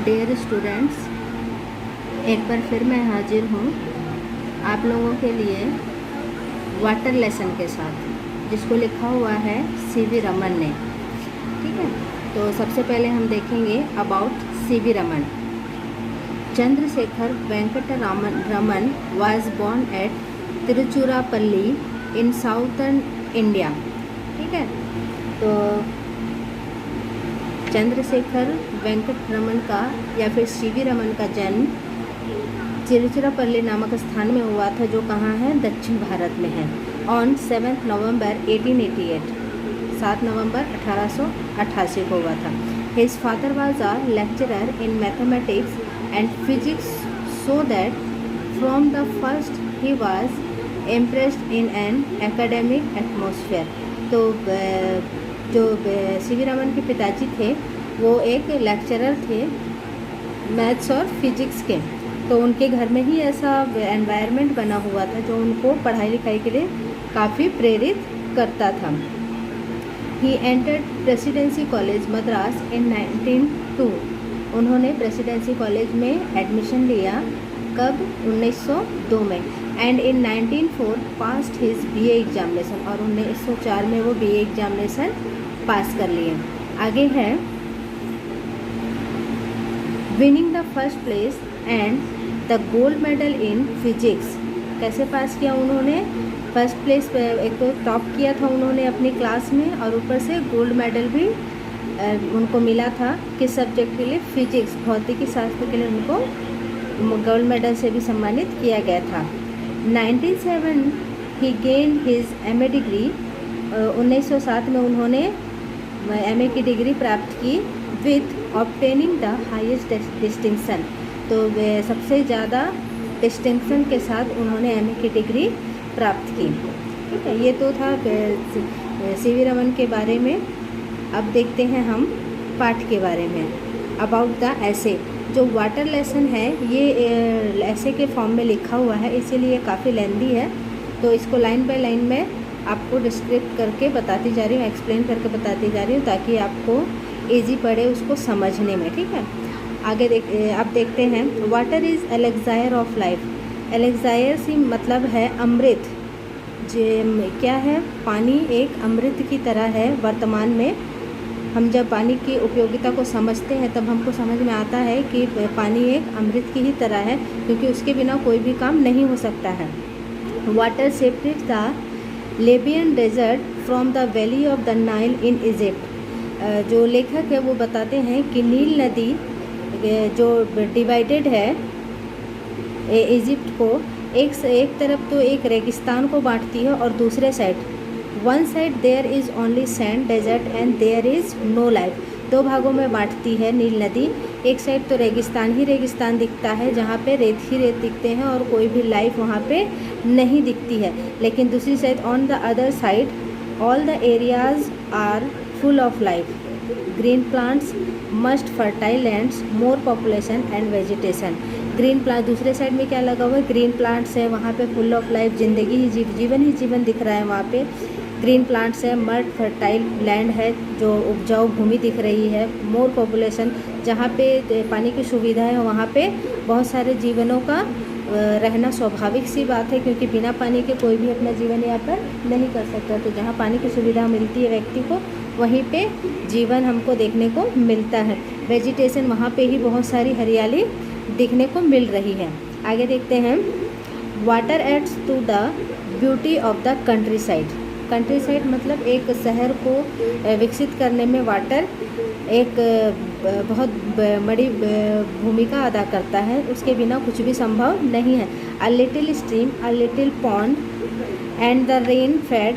Dear students, एक बार फिर मैं हाजिर हूँ आप लोगों के लिए वाटर लेसन के साथ, जिसको लिखा हुआ है सीवी रमन ने। ठीक है, तो सबसे पहले हम देखेंगे about CV Raman. Chandrasekhara Venkata Raman was born at Tiruchirappalli in southern India. ठीक है, तो चंद्रशेखर वेंकट रमन का या फिर सीवी रमन का जन्म तिरुचिरापल्ली नामक स्थान में हुआ था, जो कहाँ है, दक्षिण भारत में है। ऑन 7 नवंबर 1888, 7 नवंबर 1888 को हुआ था। His father was a lecturer in mathematics and physics, so that from the first he was impressed in an academic atmosphere. तो जो सीवी रमन के पिताजी थे वो एक लेक्चरर थे मैथ्स और फिजिक्स के, तो उनके घर में ही ऐसा एनवायरनमेंट बना हुआ था जो उनको पढ़ाई लिखाई के लिए काफ़ी प्रेरित करता था। ही entered Presidency College Madras in 1902। उन्होंने प्रेसिडेंसी कॉलेज में एडमिशन लिया, कब, 1902 में। And in 1904 passed his BA examination, और 1904 में वो बीए एग्जामिनेशन पास कर लिए। आगे है winning the first place and the gold medal in physics. कैसे पास किया उन्होंने? फर्स्ट प्लेस पे एक तो टॉप किया था उन्होंने अपनी क्लास में, और ऊपर से गोल्ड मेडल भी उनको मिला था। किस सब्जेक्ट के लिए? फिजिक्स, भौतिकी शास्त्र के लिए उनको गोल्ड मेडल से भी सम्मानित किया गया था। 1907 ही गेन हिज एमए डिग्री। 1907 में उन्होंने एमए की डिग्री प्राप्त की with obtaining the highest distinction. तो सबसे ज़्यादा डिस्टिंक्शन के साथ उन्होंने एमए की डिग्री प्राप्त की। ठीक है, ये तो था सीवी रमन के बारे में। अब देखते हैं हम पाठ के बारे में। अबाउट द ऐसे, जो वाटर लेसन है ये ऐसे के फॉर्म में लिखा हुआ है, इसीलिए काफ़ी लेंदी है, तो इसको लाइन बाय लाइन में आपको डिस्क्रिप्ट करके बताती जा रही हूँ, एक्सप्लेन करके बताती जा रही हूँ, ताकि आपको ईजी पड़े उसको समझने में। ठीक है, आगे आप देखते हैं। Water is elixir of life. Elixir से मतलब है अमृत। क्या है? पानी एक अमृत की तरह है। वर्तमान में हम जब पानी की उपयोगिता को समझते हैं तब हमको समझ में आता है कि पानी एक अमृत की ही तरह है, क्योंकि उसके बिना कोई भी काम नहीं हो सकता है। Water separates the Libyan desert from the valley of the Nile in Egypt. जो लेखक है वो बताते हैं कि नील नदी जो डिवाइडेड है इजिप्ट को, एक तरफ तो एक रेगिस्तान को बांटती है, और दूसरे side one side there is only sand desert and there is no life. दो भागों में बांटती है नील नदी। एक साइड तो रेगिस्तान ही रेगिस्तान दिखता है, जहाँ पे रेत ही रेत दिखते हैं और कोई भी लाइफ वहाँ पे नहीं दिखती है। लेकिन दूसरी side, on the other side all the areas are full of life. Green plants, must fertile lands, more population and vegetation. Green plant, दूसरे साइड में क्या लगा हुआ है? ग्रीन प्लांट्स है, वहाँ पे फुल ऑफ लाइफ, जिंदगी ही जीवन ही जीवन दिख रहा है वहाँ पे। ग्रीन प्लांट्स है, मड फर्टाइल लैंड है, जो उपजाऊ भूमि दिख रही है। मोर पॉपुलेशन, जहाँ पे पानी की सुविधा है वहाँ पे बहुत सारे जीवनों का रहना स्वाभाविक सी बात है, क्योंकि बिना पानी के कोई भी अपना जीवन यापन नहीं कर सकता। तो जहाँ पानी की सुविधा मिलती है व्यक्ति को, वहीं पे जीवन हमको देखने को मिलता है। वेजिटेशन, वहाँ पे ही बहुत सारी हरियाली दिखने को मिल रही है। आगे देखते हैं। Water adds to the beauty of the countryside. Countryside मतलब एक शहर को विकसित करने में वाटर एक बहुत बड़ी भूमिका अदा करता है, उसके बिना कुछ भी संभव नहीं है। A little stream, a little pond and the rain fade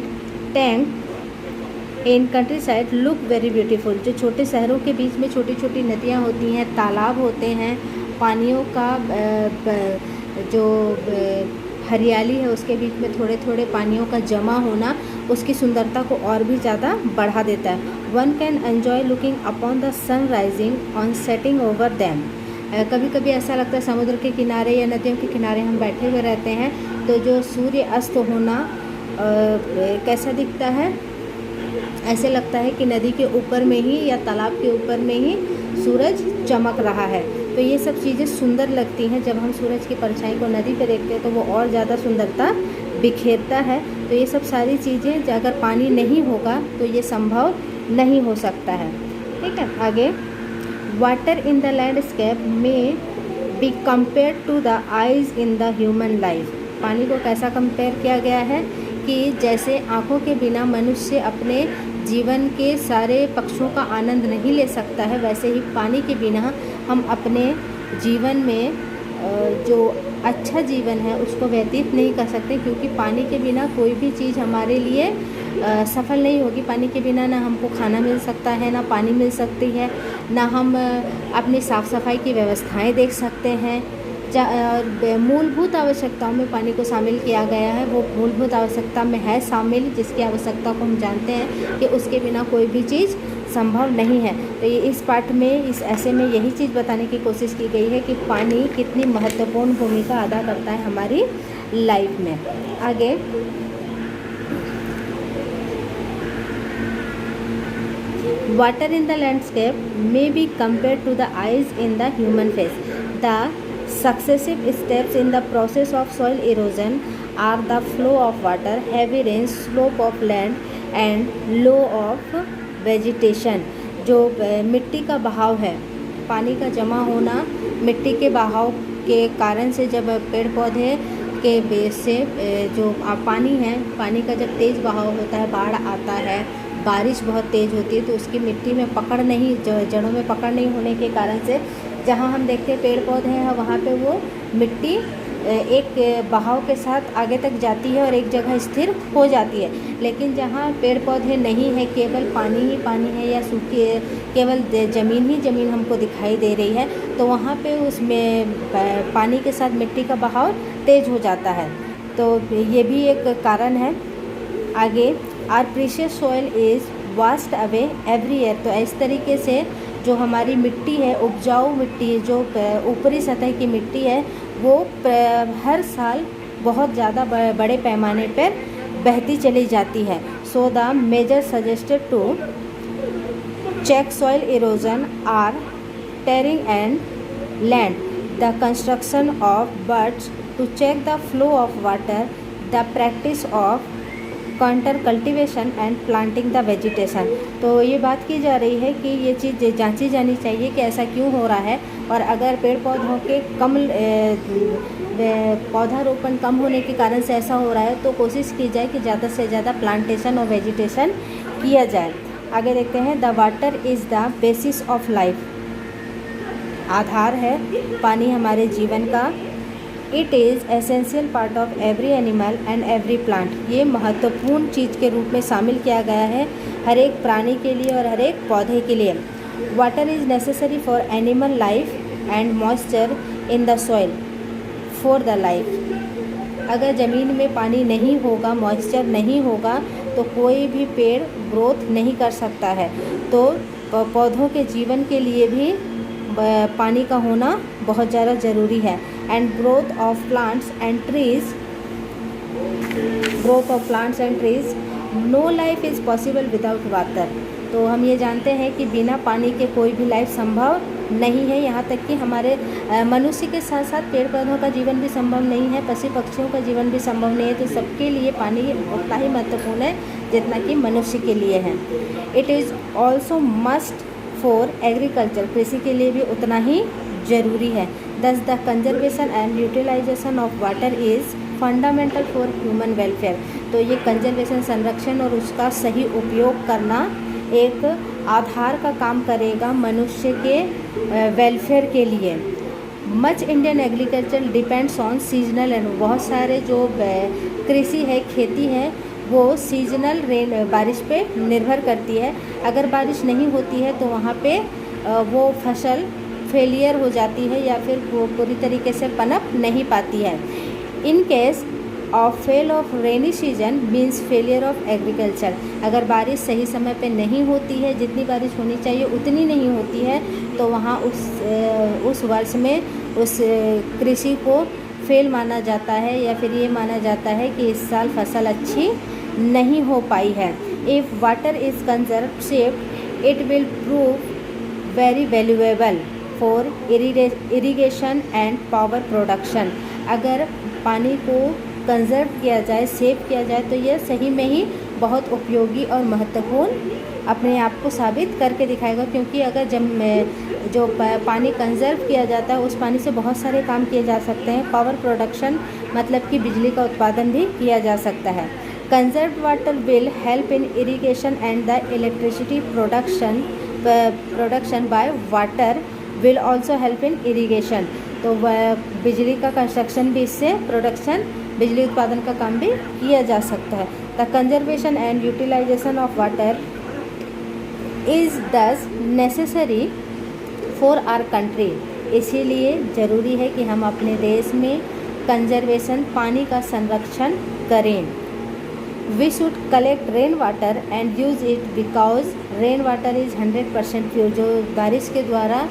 tank in country side look very beautiful. जो छोटे शहरों के बीच में छोटी छोटी नदियाँ होती हैं, तालाब होते हैं, पानियों का जो हरियाली है उसके बीच में थोड़े थोड़े पानियों का जमा होना उसकी सुंदरता को और भी ज़्यादा बढ़ा देता है। One can enjoy looking upon the sun rising on setting over them. कभी कभी ऐसा लगता है समुद्र के किनारे या नदियों के किनारे हम बैठे हुए रहते हैं, तो जो सूर्य अस्त होना कैसा दिखता है? ऐसे लगता है कि नदी के ऊपर में ही या तालाब के ऊपर में ही सूरज चमक रहा है। तो ये सब चीज़ें सुंदर लगती हैं। जब हम सूरज की परछाई को नदी पे देखते हैं तो वो और ज़्यादा सुंदरता बिखेरता है। तो ये सब सारी चीज़ें अगर पानी नहीं होगा तो ये संभव नहीं हो सकता है। ठीक है, आगे, water in the landscape may be compare to the eyes in the human life. पानी को कैसा कंपेयर किया गया है कि जैसे आँखों के बिना मनुष्य अपने जीवन के सारे पक्षों का आनंद नहीं ले सकता है, वैसे ही पानी के बिना हम अपने जीवन में जो अच्छा जीवन है उसको व्यतीत नहीं कर सकते, क्योंकि पानी के बिना कोई भी चीज़ हमारे लिए सफल नहीं होगी। पानी के बिना ना हमको खाना मिल सकता है, ना पानी मिल सकती है, ना हम अपनी साफ़ सफाई की व्यवस्थाएं देख सकते हैं। मूलभूत आवश्यकताओं में पानी को शामिल किया गया है। वो मूलभूत आवश्यकता में है शामिल जिसकी आवश्यकता को हम जानते हैं कि उसके बिना कोई भी चीज़ संभव नहीं है। तो ये इस पाठ में, इस ऐसे में यही चीज़ बताने की कोशिश की गई है कि पानी कितनी महत्वपूर्ण भूमिका अदा करता है हमारी लाइफ में। आगे, water in the landscape may be compare to the eyes in the human face. The successive steps in the process of soil erosion are the flow of water, heavy rains, slope of land and low of vegetation। जो मिट्टी का बहाव है, पानी का जमा होना मिट्टी के बहाव के कारण से, जब पेड़ पौधे के बेस से जो पानी है, पानी का जब तेज़ बहाव होता है, बाढ़ आता है, बारिश बहुत तेज़ होती है, तो उसकी मिट्टी में पकड़ नहीं, जड़ों में पकड़ नहीं होने के कारण से जहाँ हम देखते हैं पेड़ पौधे हैं वहाँ पे वो मिट्टी एक बहाव के साथ आगे तक जाती है और एक जगह स्थिर हो जाती है। लेकिन जहाँ पेड़ पौधे नहीं है, केवल पानी ही पानी है या सूखी केवल ज़मीन ही ज़मीन हमको दिखाई दे रही है, तो वहाँ पे उसमें पानी के साथ मिट्टी का बहाव तेज़ हो जाता है। तो ये भी एक कारण है। आगे, our precious soil is washed away every year. तो इस तरीके से जो हमारी मिट्टी है, उपजाऊ मिट्टी, जो ऊपरी सतह की मिट्टी है, वो हर साल बहुत ज़्यादा बड़े पैमाने पर बहती चली जाती है। So the major suggested to check soil erosion are terracing and land, the construction of bunds to check the flow of water, the practice of contour cultivation and planting the vegetation. तो ये बात की जा रही है कि ये चीज़ जांची जानी चाहिए कि ऐसा क्यों हो रहा है, और अगर पेड़ पौधों के पौधारोपण कम होने के कारण से ऐसा हो रहा है तो कोशिश की जाए कि ज़्यादा से ज़्यादा प्लांटेशन और वेजिटेशन किया जाए। आगे देखते हैं, the water is the basis of life. आधार है पानी हमारे जीवन का। It is essential part of every animal and every plant. ये महत्वपूर्ण चीज़ के रूप में शामिल किया गया है हर एक प्राणी के लिए और हर एक पौधे के लिए। Water is necessary for animal life and moisture in the soil for the life. अगर ज़मीन में पानी नहीं होगा, मॉइस्चर नहीं होगा, तो कोई भी पेड़ ग्रोथ नहीं कर सकता है। तो पौधों के जीवन के लिए भी पानी का होना बहुत ज़्यादा ज़रूरी है। And growth of plants and trees, no life is possible without water. तो हम ये जानते हैं कि बिना पानी के कोई भी लाइफ संभव नहीं है। यहाँ तक कि हमारे मनुष्य के साथ साथ पेड़ पौधों का जीवन भी संभव नहीं है, पशु पक्षियों का जीवन भी संभव नहीं है। तो सबके लिए पानी उतना ही महत्वपूर्ण है जितना कि मनुष्य के लिए है। It is also must for agriculture, कृषि के लिए भी उतना ही ज़रूरी है। Thus the conservation and utilization of water is fundamental for human welfare. तो ये कंजर्वेशन, संरक्षण और उसका सही उपयोग करना एक आधार का काम करेगा मनुष्य के वेलफेयर के लिए। Much Indian agriculture depends on seasonal and, बहुत सारे जो कृषि है, खेती है, वो सीजनल बारिश पे निर्भर करती है। अगर बारिश नहीं होती है तो वहाँ पे वो फसल फेलियर हो जाती है या फिर वो पूरी तरीके से पनप नहीं पाती है। In case of fell off rainy season means failure of agriculture. अगर बारिश सही समय पे नहीं होती है, जितनी बारिश होनी चाहिए उतनी नहीं होती है, तो वहाँ उस वर्ष में उस कृषि को फेल माना जाता है या फिर ये माना जाता है कि इस साल फसल अच्छी नहीं हो पाई है। If water is conserve saved, it will prove very valuable for irrigation and power production. अगर पानी को कंजर्व किया जाए, सेव किया जाए, तो यह सही में ही बहुत उपयोगी और महत्वपूर्ण अपने आप को साबित करके दिखाएगा। क्योंकि अगर जब जो पानी कंजर्व किया जाता है, उस पानी से बहुत सारे काम किए जा सकते हैं। पावर प्रोडक्शन मतलब कि बिजली का उत्पादन भी किया जा सकता है। Conserved water will help in irrigation and the electricity production by water will also help in irrigation. तो बिजली का कंस्ट्रक्शन भी इससे, प्रोडक्शन बिजली उत्पादन का काम भी किया जा सकता है। The conservation and utilization of water is thus necessary for our country. इसीलिए ज़रूरी है कि हम अपने देश में कंजर्वेशन, पानी का संरक्षण करें। We should collect rain water and use it because rain water is 100% pure. जो बारिश के द्वारा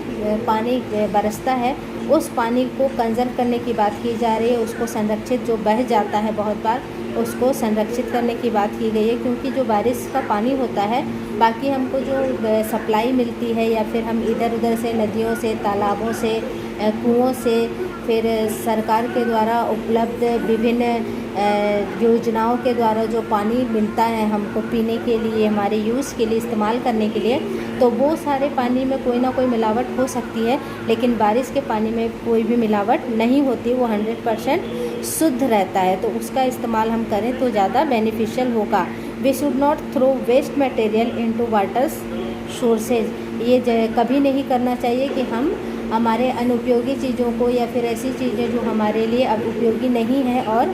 पानी बरसता है, उस पानी को कंजर्व करने की बात की जा रही है। उसको संरक्षित, जो बह जाता है बहुत बार, उसको संरक्षित करने की बात की गई है। क्योंकि जो बारिश का पानी होता है, बाकी हमको जो सप्लाई मिलती है, या फिर हम इधर उधर से नदियों से, तालाबों से, कुओं से, फिर सरकार के द्वारा उपलब्ध विभिन्न योजनाओं के द्वारा जो पानी मिलता है हमको पीने के लिए, हमारे यूज़ के लिए, इस्तेमाल करने के लिए, तो वो सारे पानी में कोई ना कोई मिलावट हो सकती है। लेकिन बारिश के पानी में कोई भी मिलावट नहीं होती, वो 100% शुद्ध रहता है। तो उसका इस्तेमाल हम करें तो ज़्यादा बेनिफिशियल होगा। We should not throw waste material into water sources. ये कभी नहीं करना चाहिए कि हम हमारे अनुपयोगी चीज़ों को, या फिर ऐसी चीज़ें जो हमारे लिए अब उपयोगी नहीं है और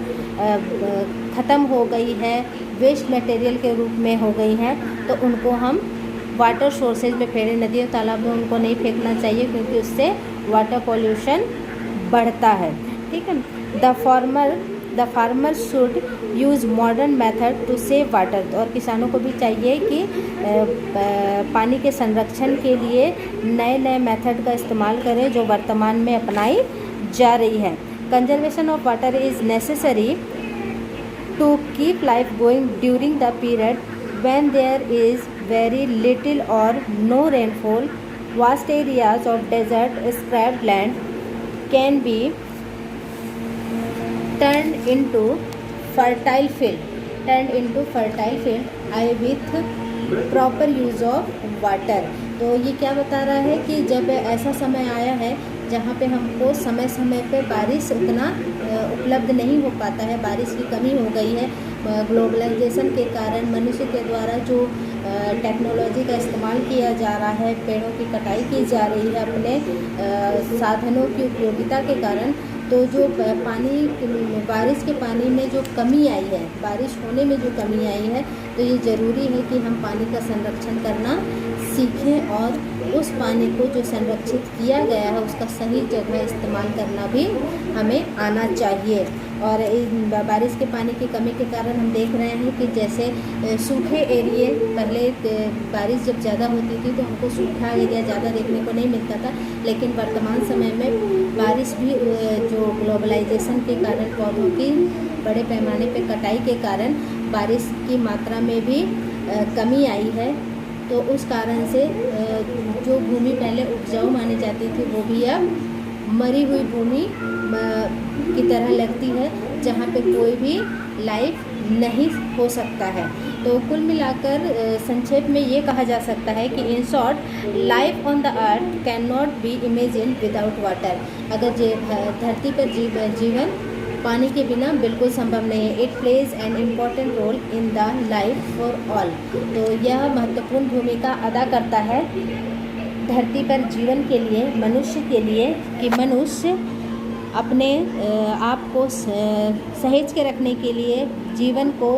ख़त्म हो गई है, वेस्ट मटेरियल के रूप में हो गई हैं, तो उनको हम वाटर सोर्सेज में फेंकें। नदियों तालाब में उनको नहीं फेंकना चाहिए, क्योंकि उससे वाटर पॉल्यूशन बढ़ता है। ठीक है। The farmer should use modern method to save water. और किसानों को भी चाहिए कि पानी के संरक्षण के लिए नए नए मेथड का इस्तेमाल करें, जो वर्तमान में अपनाई जा रही है। Conservation of water is necessary to keep life going during the period when there is very little or no rainfall. Vast areas of desert scraped land can be turned into fertile field with proper use of water. तो ये क्या बता रहा है कि जब ऐसा समय आया है जहाँ पे हमको समय समय पे बारिश उतना उपलब्ध नहीं हो पाता है, बारिश की कमी हो गई है। ग्लोबलाइजेशन के कारण मनुष्य के द्वारा जो टेक्नोलॉजी का इस्तेमाल किया जा रहा है, पेड़ों की कटाई की जा रही है अपने साधनों की उपयोगिता के कारण, तो जो बारिश के पानी में जो कमी आई है, बारिश होने में जो कमी आई है, तो ये ज़रूरी है कि हम पानी का संरक्षण करना सीखें और उस पानी को जो संरक्षित किया गया है उसका सही जगह इस्तेमाल करना भी हमें आना चाहिए। और बारिश के पानी की कमी के कारण हम देख रहे हैं कि जैसे सूखे एरिए, पहले बारिश जब ज़्यादा होती थी तो हमको सूखा एरिया ज़्यादा देखने को नहीं मिलता था, लेकिन वर्तमान समय में बारिश भी जो ग्लोबलाइजेशन के कारण, पौधों की बड़े पैमाने पे कटाई के कारण बारिश की मात्रा में भी कमी आई है। तो उस कारण से जो भूमि पहले उपजाऊ मानी जाती थी वो भी अब मरी हुई भूमि की तरह लगती है, जहाँ पे कोई भी लाइफ नहीं हो सकता है। तो कुल मिलाकर संक्षेप में ये कहा जा सकता है कि in short life on the earth can not be imagine without water. अगर धरती पर जीवन पानी के बिना बिल्कुल संभव नहीं है। It plays an important role in the life for all. तो यह महत्वपूर्ण भूमिका अदा करता है धरती पर जीवन के लिए, मनुष्य के लिए, कि मनुष्य अपने आप को सहेज के रखने के लिए, जीवन को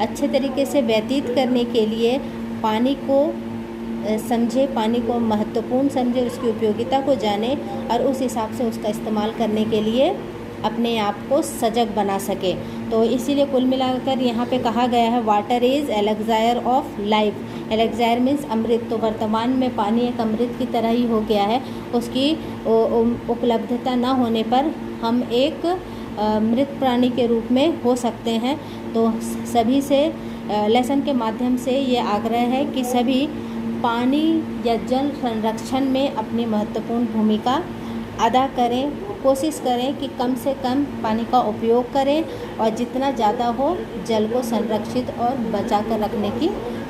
अच्छे तरीके से व्यतीत करने के लिए पानी को समझे, पानी को महत्वपूर्ण समझे, उसकी उपयोगिता को जाने और उस हिसाब से उसका इस्तेमाल करने के लिए अपने आप को सजग बना सके। तो इसीलिए कुल मिलाकर यहाँ पे कहा गया है water is elixir of life. Elixir means अमृत। तो वर्तमान में पानी एक अमृत की तरह ही हो गया है। उसकी उपलब्धता न होने पर हम एक मृत प्राणी के रूप में हो सकते हैं। तो सभी से लेसन के माध्यम से ये आग्रह है कि सभी पानी या जल संरक्षण में अपनी महत्वपूर्ण भूमिका अदा करें। कोशिश करें कि कम से कम पानी का उपयोग करें और जितना ज़्यादा हो जल को संरक्षित और बचा कर रखने की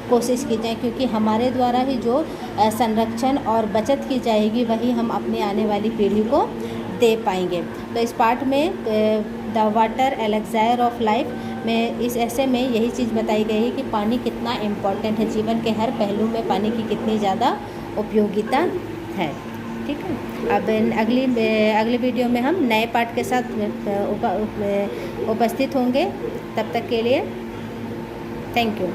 कोशिश की जाए, क्योंकि हमारे द्वारा ही जो संरक्षण और बचत की जाएगी वही हम अपने आने वाली पीढ़ी को दे पाएंगे। तो इस पार्ट में द वाटर एलेक्सायर ऑफ लाइफ में इस ऐसे में यही चीज़ बताई गई है कि पानी कितना इम्पोर्टेंट है, जीवन के हर पहलू में पानी की कितनी ज़्यादा उपयोगिता है। ठीक है, अब अगली वीडियो में हम नए पार्ट के साथ उपस्थित होंगे। तब तक के लिए थैंक यू।